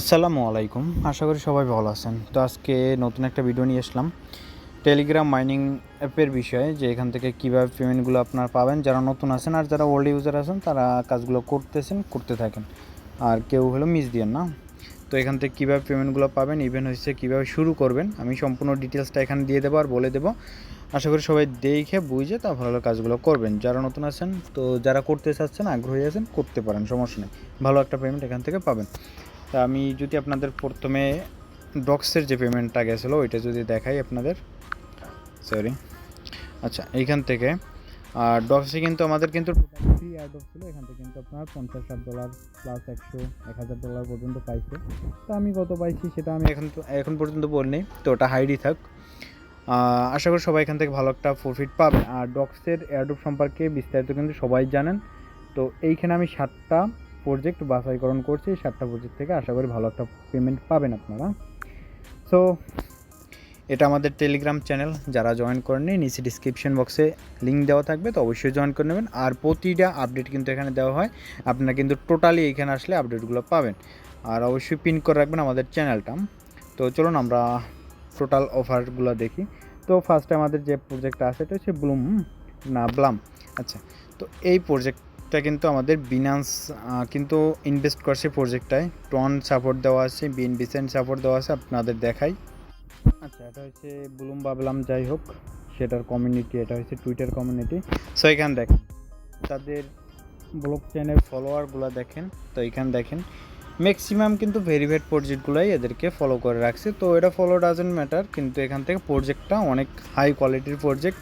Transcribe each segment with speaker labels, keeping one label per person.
Speaker 1: আসসালামু আলাইকুম, আশা করি সবাই ভালো আছেন। তো আজকে নতুন একটা ভিডিও নিয়ে আসলাম টেলিগ্রাম মাইনিং অ্যাপের বিষয়ে, যে এখান থেকে কীভাবে পেমেন্টগুলো আপনারা পাবেন। যারা নতুন আছেন আর যারা ওল্ড ইউজার আছেন তারা কাজগুলো করতে থাকেন, আর কেউ হলো মিস দিয়েন না। তো এখান থেকে কীভাবে পেমেন্টগুলো পাবেন, ইভেন হচ্ছে কীভাবে শুরু করবেন, আমি সম্পূর্ণ ডিটেলসটা এখানে দিয়ে দেবো আর বলে দেবো। আশা করি সবাই দেখে বুঝে তা ভালো কাজগুলো করবেন। যারা নতুন আছেন, তো যারা করতে চাচ্ছেন, আগ্রহী আছেন, করতে পারেন, সমস্যা নেই, ভালো একটা পেমেন্ট এখান থেকে পাবেন। তা আমি যদি আপনাদের প্রথমে ডক্সের যে পেমেন্টটা গেছিলো ওইটা যদি দেখাই আপনাদের, সরি, আচ্ছা, এইখান থেকে ডক্সে কিন্তু আমাদের কিন্তু টোটাল ফ্রি অ্যাডপ ছিল। এখান থেকে কিন্তু আপনার $50-60 প্লাস 100-1000 পর্যন্ত পাইছে। তো আমি কত পাইছি সেটা আমি এখন পর্যন্ত বলিনি, তো ওটা হাইডই থাক। আশা করি সবাই এখান থেকে ভালো একটা প্রফিট পাবে। আর ডক্সের অ্যাডপ সম্পর্কে বিস্তারিত কিন্তু সবাই জানেন। তো এইখানে আমি 7টা প্রজেক্ট বাছাইকরণ করছি। 7টা প্রজেক্ট থেকে আশা করি ভালো একটা পেমেন্ট পাবেন আপনারা। সো এটা আমাদের টেলিগ্রাম চ্যানেল, যারা জয়েন করেননি নিচে ডিসক্রিপশন বক্সে লিঙ্ক দেওয়া থাকবে, তো অবশ্যই জয়েন করে নেবেন। আর প্রতিটা আপডেট কিন্তু এখানে দেওয়া হয়, আপনারা কিন্তু টোটালি এখানে আসলে আপডেটগুলো পাবেন। আর অবশ্যই পিন করে রাখবেন আমাদের চ্যানেলটা। তো চলুন আমরা টোটাল অফারগুলো দেখি। তো ফার্স্টে আমাদের যে প্রজেক্টটা আছে এটা হচ্ছে ব্লাম। আচ্ছা, তো এই প্রজেক্টটা কিন্তু আমাদের বিনান্স কিন্তু ইনভেস্ট করছে প্রজেক্টটায়। টন সাপোর্ট দেওয়া আছে, বিএনবি সেন্ট সাপোর্ট দেওয়া আছে, আপনাদের দেখাই। আচ্ছা, এটা হচ্ছে ব্লাম, যাই হোক সেটার কমিউনিটি, এটা হচ্ছে টুইটার কমিউনিটি। সো এখানে দেখেন তাদের ব্লক চেনের ফলোয়ারগুলো দেখেন। তো এখানে দেখেন ম্যাক্সিমাম কিন্তু ভেরিফাইড প্রজেক্টগুলোই এদেরকে ফলো করে রাখছে। তো এটা ফলো ডাজেন্ট ম্যাটার, কিন্তু এখান থেকে প্রজেক্টটা অনেক হাই কোয়ালিটির প্রজেক্ট।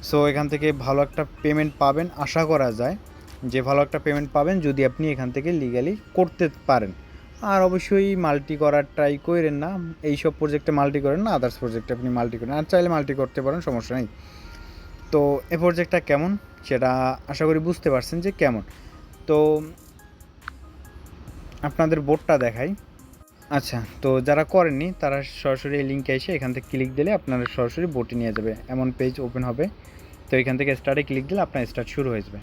Speaker 1: সো এখান থেকে ভালো একটা পেমেন্ট পাবেন, আশা করা যায় যে ভালো একটা পেমেন্ট পাবেন যদি আপনি এখান থেকে লিগ্যালি করতে পারেন। আর অবশ্যই মাল্টি করার ট্রাই করেন না, এইসব প্রজেক্টে মাল্টি করেন না, আদার্স প্রজেক্টে আপনি মাল্টি করেন, আর চাইলে মাল্টি করতে পারেন, সমস্যা নেই। তো এই প্রজেক্টটা কেমন সেটা আশা করি বুঝতে পারছেন যে কেমন। তো আপনাদের বোর্ডটা দেখাই। আচ্ছা, তো যারা করেননি তারা সরাসরি এই লিঙ্কে এসে এখান থেকে ক্লিক দিলে আপনারা সরাসরি বোর্ডে নিয়ে যাবে, এমন পেজ ওপেন হবে। তো এখান থেকে স্টার্টে ক্লিক দিলে আপনার স্টার্ট শুরু হয়ে যাবে।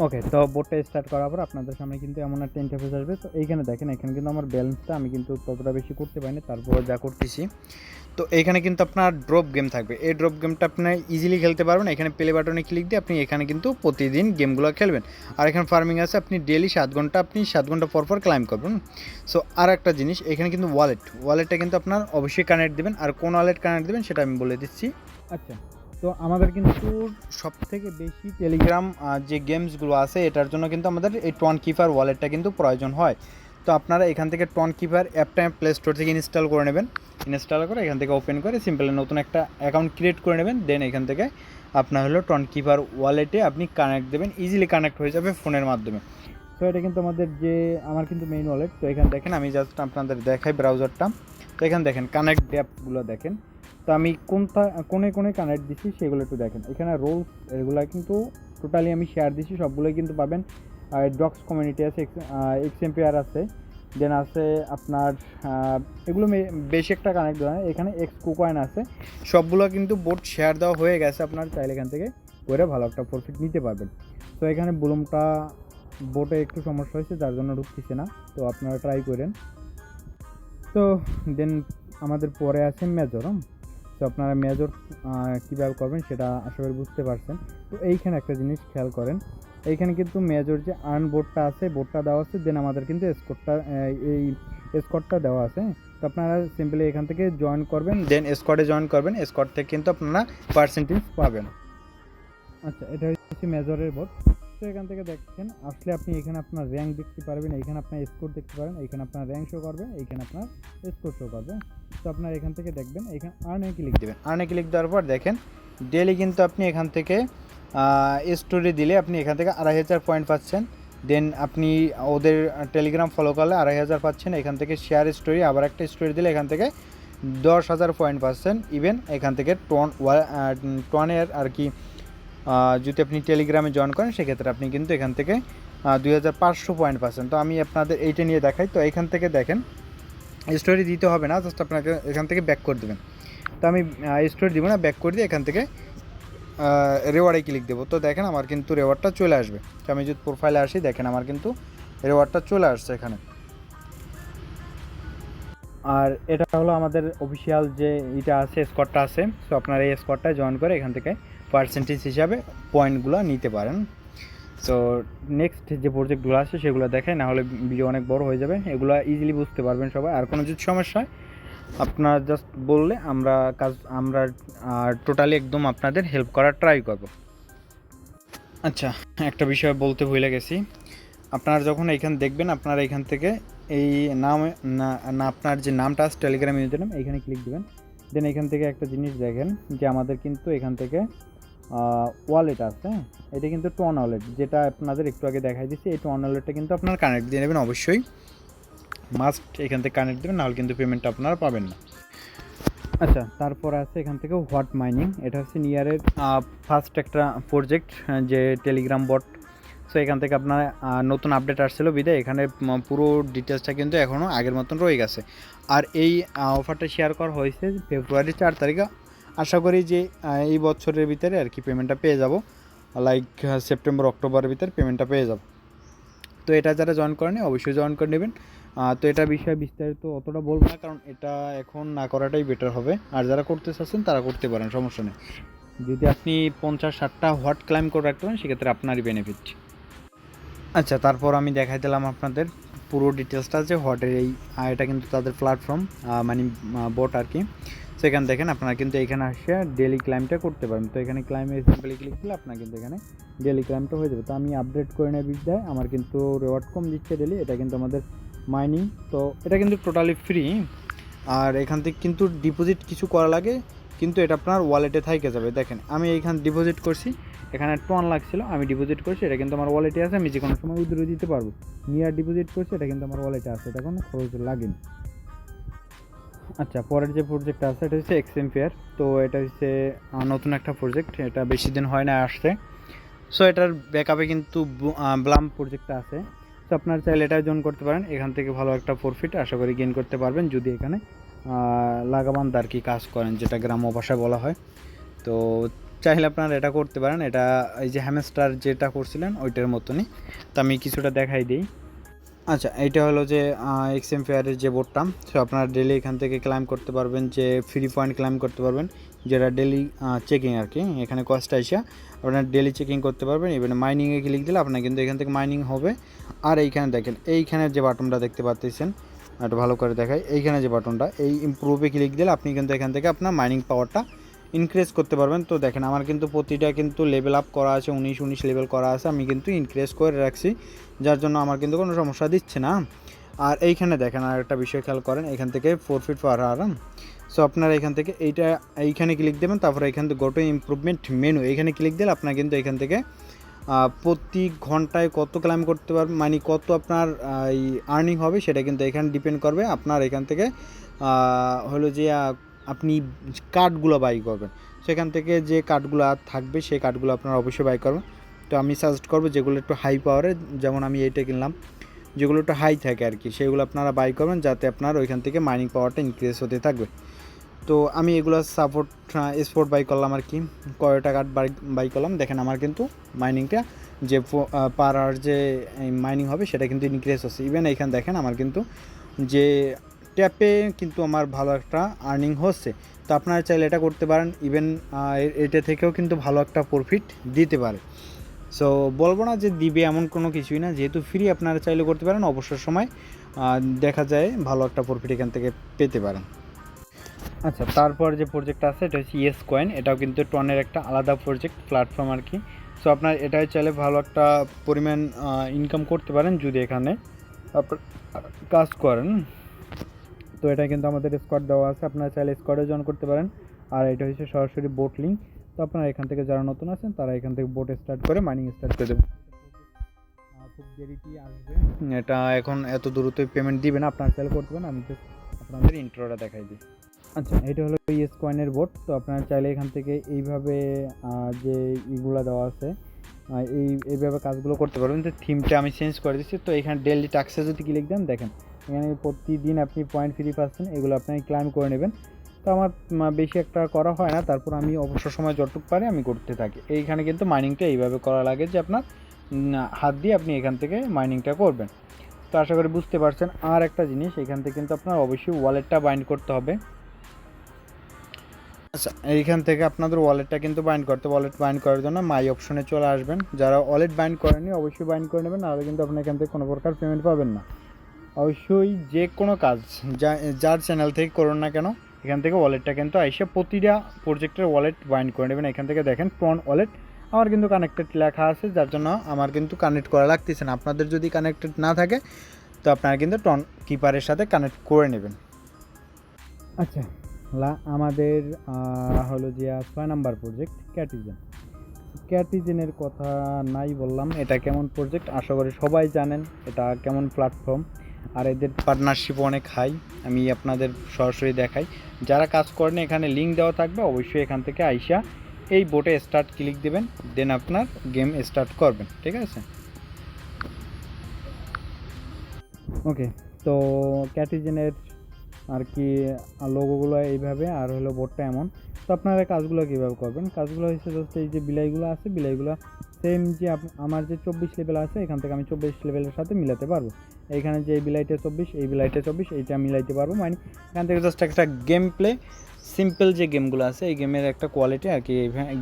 Speaker 1: ওকে, তো বোর্ডটা স্টার্ট করার পর আপনাদের সামনে কিন্তু এমন একটা ইন্টারফেস আসবে। তো এইখানে দেখেন, এখানে কিন্তু আমার ব্যালেন্সটা আমি কিন্তু ততটা বেশি করতে পারিনি, তারপরে যা করতেছি। তো এইখানে কিন্তু আপনার ড্রপ গেম থাকবে, এই ড্রপ গেমটা আপনি ইজিলি খেলতে পারবেন। এখানে প্লে বাটনে ক্লিক দিয়ে আপনি এখানে কিন্তু প্রতিদিন গেমগুলো খেলবেন। আর এখানে ফার্মিং আছে, আপনি ডেলি 7 ঘন্টা পর পর ক্লাইম করবেন। সো আর একটা জিনিস, এখানে কিন্তু ওয়ালেটটা কিন্তু আপনার অবশ্যই কানেক্ট দেবেন। আর কোন ওয়ালেট কানেক্ট দেবেন সেটা আমি বলে দিচ্ছি। আচ্ছা, তো আমাদের কিন্তু সবথেকে বেশি টেলিগ্রাম যে গেমসগুলো আছে এটার জন্য কিন্তু আমাদের এই টন কিপার ওয়ালেটটা কিন্তু প্রয়োজন হয়। তো আপনারা এখান থেকে টন কিপার অ্যাপটা প্লে স্টোর থেকে ইনস্টল করে নেবেন। ইনস্টল করে এখান থেকে ওপেন করে সিম্পলি নতুন একটা অ্যাকাউন্ট ক্রিয়েট করে নেবেন। দেন এখান থেকে আপনার হলো টন কিপার ওয়ালেটে আপনি কানেক্ট দেবেন, ইজিলি কানেক্ট হয়ে যাবে ফোনের মাধ্যমে। তো এটা কিন্তু আমার কিন্তু মেইন ওয়ালেট। তো এখানে দেখেন আমি জাস্ট আপনাদের দেখাই ব্রাউজারটা। তো এখানে দেখেন কানেক্ট অ্যাপগুলো দেখেন। তো আমি কোনে কানেক্ট দিচ্ছি সেগুলো একটু দেখেন। এখানে রোলস এগুলো কিন্তু টোটালি আমি শেয়ার দিচ্ছি, সবগুলোই কিন্তু পাবেন। ডক্স কমিউনিটি আছে, এক্সএমপিআর আছে, দেন আছে আপনার এগুলো বেশি একটা কানেক্ট দেওয়া হয়। এখানে এক্স কুকয়েন আছে, সবগুলো কিন্তু বোর্ড শেয়ার দেওয়া হয়ে গেছে। আপনার চাইলে এখান থেকে করে ভালো একটা প্রফিট নিতে পারবেন। তো এখানে ব্লুমটা বোটে একটু সমস্যা হয়েছে, যার জন্য ঢুকতেছে না, তো আপনারা ট্রাই করেন। তো দেন আমাদের পরে আছে মেজর। তো আপনারা মেজর কীভাবে করবেন সেটা আশা করি বুঝতে পারছেন। তো এইখানে একটা জিনিস খেয়াল করেন, এইখানে কিন্তু মেজর যে আর্ন বোর্ডটা আছে, বোর্ডটা দেওয়া আছে, দেন আমাদের কিন্তু স্কোরটা দেওয়া আছে। তো আপনারা সিম্পলি এখান থেকে জয়েন করবেন, দেন স্কোয়াডে জয়েন করবেন। স্কোয়াড থেকে কিন্তু আপনারা পার্সেন্টেজ পাবেন। আচ্ছা, এটা হচ্ছে মেজরের বোর্ড। তো এখান থেকে দেখছেন আসলে আপনি এখানে আপনার র্যাঙ্ক দেখতে পারবেন, এখানে আপনার স্কোর দেখতে পারবেন, এখানে আপনার র্যাঙ্ক শো করবে, এখানে আপনার স্কোর শো করবে। তো আপনার এখান থেকে দেখবেন, এখানে আর্নে ক্লিক দেবেন। আর্নে ক্লিক দেওয়ার পর দেখেন ডেলি কিন্তু আপনি এখান থেকে স্টোরি দিলে আপনি এখান থেকে 2500 পয়েন্ট পাচ্ছেন। দেন আপনি ওদের টেলিগ্রাম ফলো করলে 2500 পাচ্ছেন। এখান থেকে শেয়ার স্টোরি, আবার একটা স্টোরি দিলে এখান থেকে 10,000 পয়েন্ট পাচ্ছেন। ইভেন এখান থেকে টনের আর কি যদি আপনি টেলিগ্রামে জয়েন করেন সেক্ষেত্রে আপনি কিন্তু এখান থেকে 2500 পয়েন্ট পাচ্ছেন। তো আমি আপনাদের এইটা নিয়ে দেখাই। তো এখান থেকে দেখেন স্টোরি দিতে হবে না, জাস্ট আপনাকে এখান থেকে ব্যাক করে দেবেন। তো আমি স্টোরি দিব না, ব্যাক করে দিয়ে এখান থেকে রেওয়ার্ডে ক্লিক দেবো। তো দেখেন আমার কিন্তু রেওয়ার্ডটা চলে আসবে। তো আমি যদি প্রোফাইলে আসি, দেখেন আমার কিন্তু রেওয়ার্ডটা চলে আসছে এখানে। আর এটা হলো আমাদের অফিসিয়াল যে এটা আছে, স্কোয়াডটা আছে। সো আপনারা এই স্কোয়াডটায় জয়েন করে এখান থেকে পার্সেন্টেজ হিসাবে পয়েন্টগুলো নিতে পারেন। সো নেক্সট যে প্রজেক্টগুলো আছে সেগুলো দেখাই, না হলে ভিডিও অনেক বড় হয়ে যাবে। এগুলো ইজিলি বুঝতে পারবেন সবাই। আর কোনো যদি সমস্যা হয় আপনারা জাস্ট বললে আমরা টোটালি একদম আপনাদের হেল্প করার ট্রাই করব। আচ্ছা, একটা বিষয় বলতে ভুলে গেছি। আপনারা যখন এইখানে দেখবেন, আপনারা এখান থেকে এই নাম না আপনার যে নামটা আছে টেলিগ্রাম ইউজার নাম, এইখানে ক্লিক দেবেন। দেন এখান থেকে একটা জিনিস দেখেন যে আমাদের কিন্তু এখান থেকে ওয়ালেট আছে। এটা কিন্তু টন ওয়ালেট, যেটা আপনাদের একটু আগে দেখাই দিচ্ছি। এই টন ওয়ালেটটা কিন্তু আপনারা কানেক্ট দিয়ে নেবেন, অবশ্যই মাস্ট এখান থেকে কানেক্ট দেবেন, নাহলে কিন্তু পেমেন্টটা আপনারা পাবেন না। আচ্ছা, তারপর আছে এখান থেকে হোয়াট মাইনিং। এটা হচ্ছে নিয়ারের ফার্স্ট একটা প্রজেক্ট যে টেলিগ্রাম বট। সো এখান থেকে আপনার নতুন আপডেট আসছিলো বিদায় এখানে পুরো ডিটেলসটা কিন্তু এখনও আগের মতন রয়ে গেছে। আর এই অফারটা শেয়ার করা হয়েছে ফেব্রুয়ারি 4 তারিখে। আশা করি যে এই বছরের ভিতরে আর কি পেমেন্টটা পেয়ে যাব, লাইক সেপ্টেম্বর অক্টোবরের ভিতরে পেমেন্টটা পেয়ে যাব। তো এটা যারা জয়েন করেনি অবশ্যই জয়েন করে নেবেন। তো এটা বিষয়ে বিস্তারিত অতটা বলবো না, কারণ এটা এখন না করাটাই বেটার হবে। আর যারা করতে চাচ্ছেন তারা করতে পারেন, সমস্যা নেই। যদি আপনি 50-60টা হোয়াট ক্লাইম করে রাখতে পারেন সেক্ষেত্রে আপনারই বেনিফিট। আচ্ছা, তারপর আমি দেখাই দিলাম আপনাদের পুরো ডিটেলসটা যে হোয়াটের এই এটা কিন্তু তাদের প্ল্যাটফর্ম মানে বোট আর কি। সেখানে দেখেন আপনারা কিন্তু এখানে আসে ডেলি ক্লাইমটা করতে পারেন। তো এখানে ক্লাইমে সিম্পলি ক্লিক দিলে আপনার কিন্তু এখানে ডেলি ক্লাইমটা হয়ে যাবে। তো আমি আপডেট করে নেওয়ার বিদ্যায় আমার কিন্তু রিওয়ার্ড কম দিচ্ছে ডেলি। এটা কিন্তু আমাদের মাইনিং, তো এটা কিন্তু টোটালি ফ্রি। আর এখান থেকে কিন্তু ডিপোজিট কিছু করা লাগে, কিন্তু এটা আপনার ওয়ালেটে থাইকে যাবে। দেখেন আমি এইখানে ডিপোজিট করছি, এখানে টন লাগছিল, আমি ডিপোজিট করছি, এটা কিন্তু আমার ওয়ালেটে আছে। আমি যে কোনো সময় উইথড্র দিতে পারবো। নিয়ার ডিপোজিট করছি, এটা কিন্তু আমার ওয়ালেটে আছে, এটা কোনো খরচ লাগেনি। আচ্ছা, পরের যে প্রজেক্টটা আছে এটা হচ্ছে এক্সএমপিয়ার। তো এটা হচ্ছে নতুন একটা প্রজেক্ট, এটা বেশি দিন হয় না আসছে। সো এটার ব্যাকআপে কিন্তু ব্লাম প্রজেক্টটা আছে। তো আপনার চাইলে এটা জয়েন করতে পারেন, এখান থেকে ভালো একটা প্রফিট আশা করি গেইন করতে পারবেন যদি এখানে লাগাবান আর কি কাজ করেন, যেটা গ্রাম্য ভাষায় বলা হয়। তো চাইলে আপনারা এটা করতে পারেন। এটা এই যে হ্যামস্টার যেটা করছিলেন ওইটার মতনই। তো আমি কিছুটা দেখাই দিই। আচ্ছা, এইটা হলো যে এক্সএমপিয়ারের যে বোর্ডটা। সো আপনারা ডেলি এখান থেকে ক্লাইম করতে পারবেন, যে ফ্রি পয়েন্ট ক্লাইম করতে পারবেন, যেটা ডেলি চেকিং আর কি। এখানে কস্টটা এসে আপনারা ডেলি চেকিং করতে পারবেন। ইভেন মাইনিংয়ে ক্লিক দিলে আপনার কিন্তু এখান থেকে মাইনিং হবে। আর এইখানে দেখেন, এইখানে যে বাটনটা দেখতে পাচ্ছেন, একটু ভালো করে দেখাই। এইখানে যে বাটনটা, এই ইমপ্রুভে ক্লিক দিলে আপনি কিন্তু এখান থেকে আপনার মাইনিং পাওয়ারটা ইনক্রিজ করতে পারবেন। তো দেখেন আমার কিন্তু প্রতিটা কিন্তু লেভেল আপ করা আছে, 19 লেভেল করা আছে। আমি কিন্তু ইনক্রিজ করে রাখছি, যার জন্য আমার কিন্তু কোনো সমস্যা দিচ্ছে না। আর এইখানে দেখেন আর একটা বিষয় খেয়াল করেন, এখান থেকে 4 ফিট পার আরাম। সো আপনারা এখান থেকে এইখানে ক্লিক দেবেন, তারপরে এখান থেকে গো টু ইমপ্রুভমেন্ট মেনু এইখানে ক্লিক দিলে আপনার কিন্তু এখান থেকে প্রতি ঘন্টায় কত ক্লাইম করতে পারবেন, মানে কত আপনার এই আর্নিং হবে সেটা কিন্তু এখানে ডিপেন্ড করবে। আপনার এখান থেকে হলো যে আপনি কার্ডগুলো বাই করবেন, সেখান থেকে যে কার্ডগুলো থাকবে সেই কার্ডগুলো আপনারা অবশ্যই বাই করবেন। তো আমি সাজেস্ট করবো যেগুলো একটু হাই পাওয়ারের, যেমন আমি এইটা কিনলাম, যেগুলো একটু হাই থাকে আর কি, সেগুলো আপনারা বাই করবেন, যাতে আপনার ওইখান থেকে মাইনিং পাওয়ারটা ইনক্রিজ হতে থাকবে। তো আমি এগুলো স্পোর্ট বাই করলাম আর কি, কয়টা কার্ড বাই করলাম। দেখেন আমার কিন্তু মাইনিংটা যে পার আওয়ার যে মাইনিং হবে সেটা কিন্তু ইনক্রিজ হচ্ছে। ইভেন এইখানে দেখেন আমার কিন্তু যে ট্যাপে কিন্তু আমার ভালো একটা আর্নিং হচ্ছে। তো আপনারা চাইলে এটা করতে পারেন। ইভেন এটা থেকেও কিন্তু ভালো একটা প্রফিট দিতে পারে। সো বলবো না যে দিবে এমন কোনো কিছুই না, যেহেতু ফ্রি আপনারা চাইলে করতে পারেন। অবসর সময় দেখা যায় ভালো একটা প্রফিট এখান থেকে পেতে পারেন। আচ্ছা, তারপর যে প্রজেক্টটা আছে এটা হচ্ছে ইয়েস কয়েন। এটাও কিন্তু টনের একটা আলাদা প্রজেক্ট প্ল্যাটফর্ম আর কি। সো আপনার এটাই চাইলে ভালো একটা পরিমাণ ইনকাম করতে পারেন যদি এখানে কাজ করেন। তো এটা কিন্তু আমাদের স্কোয়াড দেওয়া আছে, আপনারা চাইলে স্কোয়াডে জয়েন করতে পারেন। আর এটা হচ্ছে সরাসরি বোট লিঙ্ক। তো আপনারা এখান থেকে যারা নতুন আছেন তারা এখান থেকে বোট স্টার্ট করে মাইনিং স্টার্ট করে দেবেন। খুব দেরিতেই আসবে, এটা এখন এত দ্রুতই পেমেন্ট দিবে না, আপনারা চাইলে করতে পারেন। আমি জাস্ট আপনাদের ইন্ট্রোটা দেখাই দিই। আচ্ছা, এটা হলো ইয়েস কয়েনের বোট। তো আপনারা চাইলে এখান থেকে এইভাবে যে ইগুলো দেওয়া আছে এইভাবে কাজগুলো করতে পারবেন। তো থিমটা আমি চেঞ্জ করে দিচ্ছি। তো এখানে ডেইলি টাস্কে যদি ক্লিক দেন, দেখেন এখানে প্রতিদিন আপনি পয়েন্ট ফ্রি পাচ্ছেন, এগুলো আপনি ক্লাইম করে নেবেন। তো আমার বেশি একটা করা হয় না, তারপর আমি অবসর সময় যতটুকু পারি আমি করতে থাকি। এইখানে কিন্তু মাইনিংটা এইভাবে করা লাগে যে আপনার হাত দিয়ে আপনি এখান থেকে মাইনিংটা করবেন। তো তো আশা করি বুঝতে পারছেন। আর একটা জিনিস, এখান থেকে কিন্তু আপনার অবশ্যই ওয়ালেটটা বাইন্ড করতে হবে। আচ্ছা, এইখান থেকে আপনাদের ওয়ালেটটা কিন্তু বাইন্ড করতে, ওয়ালেট বাইন্ড করার জন্য মাই অপশনে চলে আসবেন। যারা ওয়ালেট বাইন্ড করেনি অবশ্যই বাইন্ড করে নেবেন, নাহলে কিন্তু আপনি এখান থেকে কোনো প্রকার পেমেন্ট পাবেন না। অবশ্যই যে কোনো কাজ যার চ্যানেল থেকে করুন না কেন, এখান থেকে ওয়ালেটটা কিন্তু আইসে প্রতিটা প্রজেক্টের ওয়ালেট বাইন্ড করে নেবেন। এখান থেকে দেখেন ট্রন ওয়ালেট আমার কিন্তু কানেক্টেড লেখা আছে, যার জন্য আমার কিন্তু কানেক্ট করা লাগতেছে না। আপনাদের যদি কানেক্টেড না থাকে তো আপনারা কিন্তু ট্রন কিপারের সাথে কানেক্ট করে নেবেন। আচ্ছা, আমাদের হলো যে 6 নাম্বার প্রজেক্ট ক্যাটিজেনের কথা নাই বললাম। এটা কেমন প্রজেক্ট আশা করি সবাই জানেন, এটা কেমন প্ল্যাটফর্ম, আর এদের পার্টনারশিপ অনেক হাই। আমি আপনাদের সরাসরি দেখাই, যারা কাজ করেন এখানে লিঙ্ক দেওয়া থাকবে, অবশ্যই এখান থেকে আইসা এই বোটে স্টার্ট ক্লিক দেবেন, দেন আপনার গেম স্টার্ট করবেন, ঠিক আছে। ওকে, তো ক্যাটিজেনের আর কি লোগোগুলো এইভাবে, আর হলো বোর্ডটা এমন। তো আপনারা কাজগুলো কীভাবে করবেন, কাজগুলো হচ্ছে হচ্ছে এই যে বিলাইগুলো আছে, বিলাইগুলো সেম যে আমার যে 24 লেভেল আছে এখান থেকে আমি 24 লেভেলের সাথে মিলাতে পারবো। এইখানে যে এই বিলাইটা 24, এই বিলাইটা 24, এইটা মিলাইতে পারবো। মানে এখান থেকে জাস্ট একটা গেম প্লে, সিম্পল যে গেমগুলো আছে এই গেমের একটা কোয়ালিটি আর কি,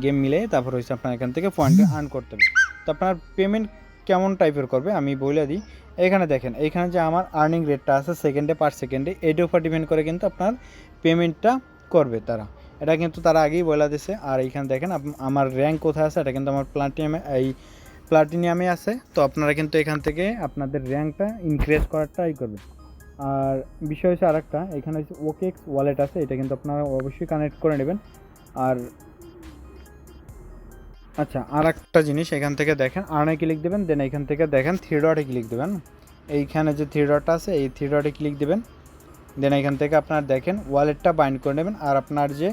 Speaker 1: গেম মিলে তারপর হচ্ছে আপনার এখান থেকে পয়েন্ট আর্ন করতে হবে। তো আপনার পেমেন্ট কেমন টাইপের করবে আমি বলে দিই। এখানে দেখেন, এইখানে যে আমার আর্নিং রেটটা আছে সেকেন্ডে পার সেকেন্ডে, এটার উপর ডিপেন্ড করে কিন্তু আপনার পেমেন্টটা করবে তারা, এটা কিন্তু তারা আগেই বলে দিছে। আর এইখানে দেখেন আমার র্যাঙ্ক কোথায় আছে, এটা কিন্তু আমার প্লাটিনিয়ামে আছে। তো আপনারা কিন্তু এখান থেকে আপনাদের র্যাঙ্কটা ইনক্রিজ করার ট্রাই করবেন। আর বিষয় হচ্ছে আরেকটা, এখানে হচ্ছে ওকেএক্স ওয়ালেট আছে, এটা কিন্তু আপনারা অবশ্যই কানেক্ট করে নেবেন। আর আচ্ছা, আর একটা জিনিস, এখান থেকে দেখেন আর্নে ক্লিক দেবেন, দেন এখান থেকে দেখেন থ্রি ডটে ক্লিক দেবেন। এইখানে যে থ্রি ডট আছে এই থ্রি ডটে ক্লিক দেবেন, দেন এখান থেকে আপনার দেখেন ওয়ালেটটা বাইন্ড করে নেবেন। আর আপনার যে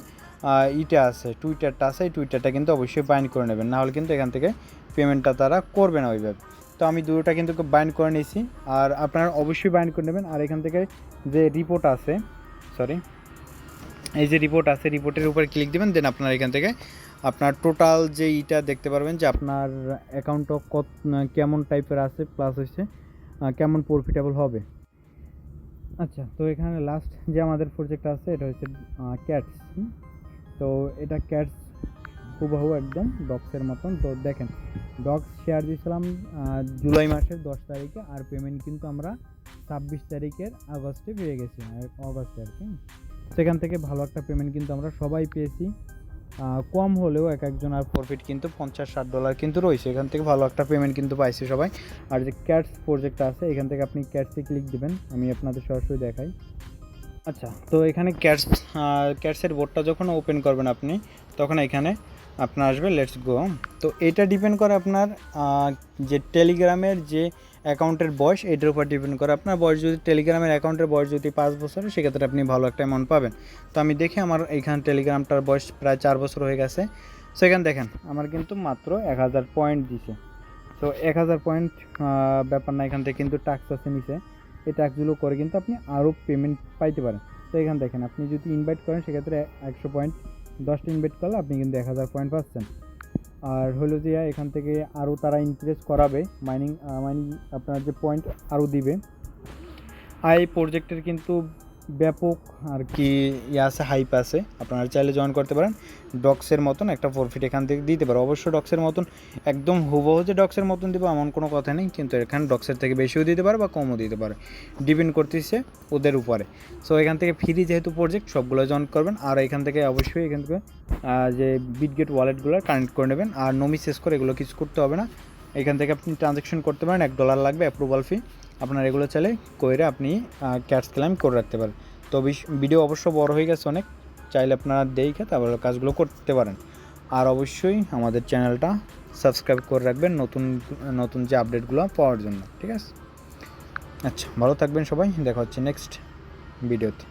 Speaker 1: ইটা আছে টুইটারটা আছে, এই টুইটারটা কিন্তু অবশ্যই বাইন্ড করে নেবেন, নাহলে কিন্তু এখান থেকে পেমেন্টটা তারা করবে না ওইভাবে। তো আমি দুটোটা কিন্তু বাইন্ড করে নিয়েছি, আর আপনারা অবশ্যই বাইন্ড করে নেবেন। আর এখান থেকে যে রিপোর্ট আছে, এই যে রিপোর্ট আছে, রিপোর্টের উপর ক্লিক দেবেন, দেন আপনার এখান থেকে আপনার টোটাল যে ইটা দেখতে পারবেন যে আপনার অ্যাকাউন্টটা কেমন টাইপের আছে, প্লাস হচ্ছে কেমন প্রফিটেবল হবে। আচ্ছা, তো এখানে লাস্ট যে আমাদের প্রজেক্ট আছে এটা হচ্ছে ক্যাটস। তো এটা ক্যাটস হুবহু একদম ডগসের মতন। তো দেখেন, ডগস শেয়ার দিয়েছিলাম জুলাই মাসের 10 তারিখে, আর পেমেন্ট কিন্তু আমরা 26 তারিখের আগস্টে পেয়ে গেছি, অগস্টে আর কি। সেখান থেকে ভালো একটা পেমেন্ট কিন্তু আমরা সবাই পেয়েছি, কম হলেও এক একজন আর প্রফিট কিন্তু $50-60 কিন্তু রয়েছে, এখান থেকে ভালো একটা পেমেন্ট কিন্তু পাইছে সবাই। আর যে ক্যাটস প্রজেক্ট আছে এখান থেকে আপনি ক্যাটসে ক্লিক দেবেন, আমি আপনাদের সরাসরি দেখাই। আচ্ছা, তো এখানে ক্যাটসের বোর্ডটা যখন ওপেন করবেন আপনি, তখন এখানে আপনার আসবে লেটস গো। তো এটা ডিপেন্ড করে আপনার যে টেলিগ্রামের যে অ্যাকাউন্টের বয়স, এটার উপর ডিপেন্ড করে। আপনার বয়স যদি টেলিগ্রামের অ্যাকাউন্টের বয়স যদি 5 বছর, সেক্ষেত্রে আপনি ভালো একটা অ্যামাউন্ট পাবেন। তো আমি দেখি আমার এইখানে টেলিগ্রামটার বয়স প্রায় 4 বছর হয়ে গেছে। সো এখানে দেখেন আমার কিন্তু মাত্র 1000 পয়েন্ট দিছে। তো 1000 পয়েন্ট ব্যাপার না, এখান থেকে কিন্তু টাক্স আছে নিচে, এই টাক্সগুলো করে কিন্তু আপনি আরও পেমেন্ট পাইতে পারেন। তো এখানে দেখেন, আপনি যদি ইনভাইট করেন সেক্ষেত্রে 100 পয়েন্ট, 10টা ইনভাইট করলে আপনি কিন্তু 1000 পয়েন্ট পাচ্ছেন। আর হলো যে এখান থেকে আরও তারা ইনক্রিজ করাবে, মাইনিং আপনার যে পয়েন্ট আরও দিবে। আর এই প্রজেক্টের কিন্তু ব্যাপক আর কি আছে, হাইপ আছে, আপনারা চাইলে জয়েন করতে পারেন। ডক্সের মতন একটা প্রফিট এখান থেকে দিতে পারে, অবশ্য ডক্সের মতন একদম হুবহু যে ডক্সের মতন দেবো এমন কোনো কথা নেই, কিন্তু এখানে ডক্সের থেকে বেশিও দিতে পারে বা কমও দিতে পারে, ডিপেন্ড করতেছে ওদের উপরে। সো এখান থেকে ফ্রি যেহেতু প্রজেক্ট, সবগুলো জয়েন করবেন। আর এখান থেকে অবশ্যই এখান থেকে যে বিটগেট ওয়ালেটগুলো কানেক্ট করে নেবেন, আর নমি শেষ করে এগুলো কিছু করতে হবে না। এখান থেকে আপনি ট্রানজ্যাকশন করতে পারেন, $1 লাগবে অ্যাপ্রুভাল ফি, আপনার এগুলো চাইলে করে আপনি ক্যাটস ক্লেম করে রাখতে পারেন। তো ভিডিও অবশ্য বড় হয়ে গেছে অনেক, চাইলে আপনারা দেখে তারপর কাজগুলো করতে পারেন। আর অবশ্যই আমাদের চ্যানেলটা সাবস্ক্রাইব করে রাখবেন নতুন নতুন যে আপডেটগুলো পাওয়ার জন্য, ঠিক আছে। আচ্ছা, ভালো থাকবেন সবাই, দেখা হচ্ছে নেক্সট ভিডিওতে।